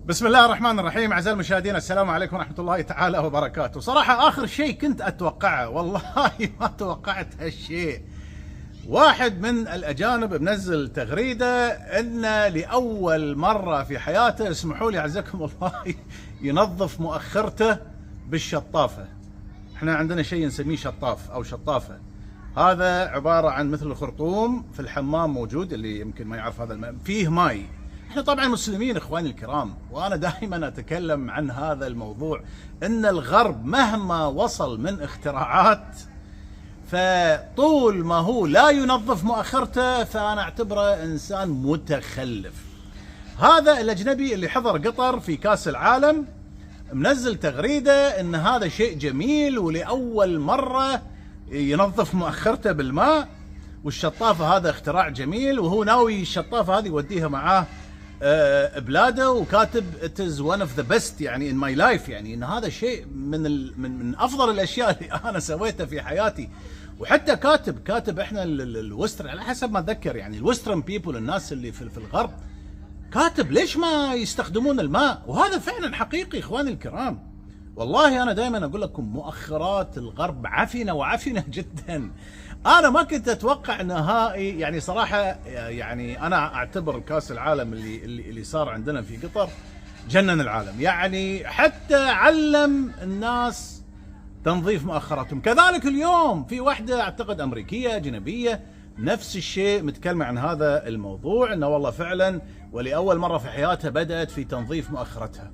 بسم الله الرحمن الرحيم. أعزائي المشاهدين، السلام عليكم ورحمة الله تعالى وبركاته. صراحة آخر شيء كنت أتوقعه، والله ما توقعت هالشيء. واحد من الأجانب منزل تغريدة أن لأول مرة في حياته، اسمحوا لي أعزكم الله، ينظف مؤخرته بالشطافة. احنا عندنا شيء نسميه شطاف أو شطافة. هذا عبارة عن مثل الخرطوم في الحمام موجود، اللي يمكن ما يعرف هذا الماء فيه ماي. احنا طبعا مسلمين اخواني الكرام، وانا دائما اتكلم عن هذا الموضوع، ان الغرب مهما وصل من اختراعات، فطول ما هو لا ينظف مؤخرته فانا اعتبره انسان متخلف. هذا الاجنبي اللي حضر قطر في كاس العالم منزل تغريده ان هذا شيء جميل، ولاول مره ينظف مؤخرته بالماء، والشطافه هذا اختراع جميل، وهو ناوي الشطافه هذه يوديها معاه بلاده، وكاتب it is one of the best يعني in my life، يعني ان هذا شيء من افضل الاشياء اللي انا سويتها في حياتي. وحتى كاتب احنا الوسترن، على حسب ما اتذكر يعني الوسترن بيبل، الناس اللي في الغرب، كاتب ليش ما يستخدمون الماء. وهذا فعلا حقيقي اخواني الكرام. والله انا دائما اقول لكم مؤخرات الغرب عفنه وعفنه جدا. انا ما كنت اتوقع نهائي يعني صراحه، يعني انا اعتبر كاس العالم اللي صار عندنا في قطر جنن العالم، يعني حتى علم الناس تنظيف مؤخراتهم. كذلك اليوم في واحده اعتقد امريكيه اجنبيه نفس الشيء متكلمه عن هذا الموضوع، انه والله فعلا ولاول مره في حياتها بدات في تنظيف مؤخرتها.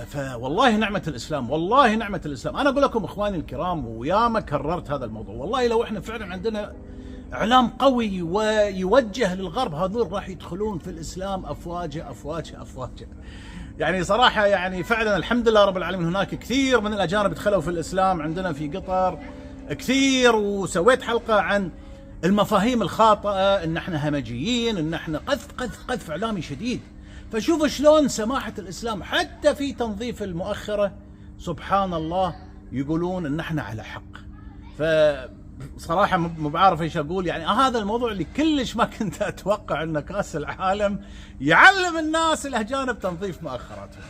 فوالله نعمة الإسلام، والله نعمة الإسلام. أنا أقول لكم إخواني الكرام، وياما كررت هذا الموضوع، والله لو إحنا فعلا عندنا إعلام قوي ويوجه للغرب، هذول راح يدخلون في الإسلام أفواجه أفواجه أفواجه. يعني صراحة يعني فعلا الحمد لله رب العالمين، هناك كثير من الأجانب دخلوا في الإسلام عندنا في قطر كثير، وسويت حلقة عن المفاهيم الخاطئة، إن إحنا همجيين، إن إحنا قذف إعلامي شديد. فشوفوا شلون سماحة الإسلام حتى في تنظيف المؤخرة، سبحان الله، يقولون إن احنا على حق. فصراحة مو بعارف ايش اقول، يعني هذا الموضوع اللي كلش ما كنت اتوقع ان كاس العالم يعلم الناس الاجانب تنظيف مؤخراتهم.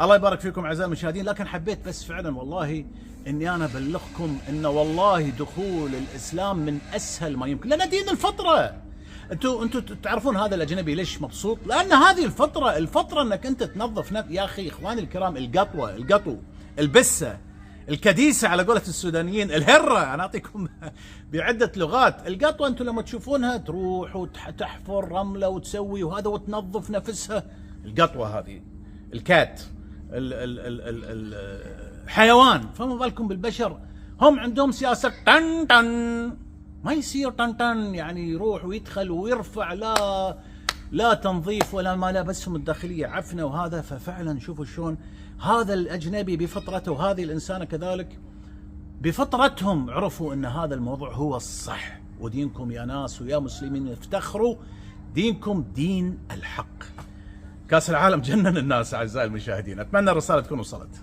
الله يبارك فيكم اعزائي المشاهدين. لكن حبيت بس فعلا والله اني انا ابلغكم ان والله دخول الاسلام من اسهل ما يمكن، لان دين الفطرة. انتوا تعرفون هذا الاجنبي ليش مبسوط؟ لان هذه الفطره انك انت تنظف يا اخي اخواني الكرام، القطو، البسه، الكديسه على قولة السودانيين، الهره، انا اعطيكم بعده لغات. القطوه انتم لما تشوفونها تروح وتحفر رمله وتسوي وهذا وتنظف نفسها. القطوه هذه الكات الحيوان، فما بالكم بالبشر؟ هم عندهم سياسه طن ما يصير طن، يعني يروح ويدخل ويرفع، لا تنظيف ولا ملابسهم الداخليه عفنه وهذا. ففعلا شوفوا شلون هذا الاجنبي بفطرته، وهذه الانسانه كذلك بفطرتهم عرفوا ان هذا الموضوع هو الصح. ودينكم يا ناس ويا مسلمين افتخروا، دينكم دين الحق. كاس العالم جنن الناس اعزائي المشاهدين، اتمنى الرساله تكون وصلت.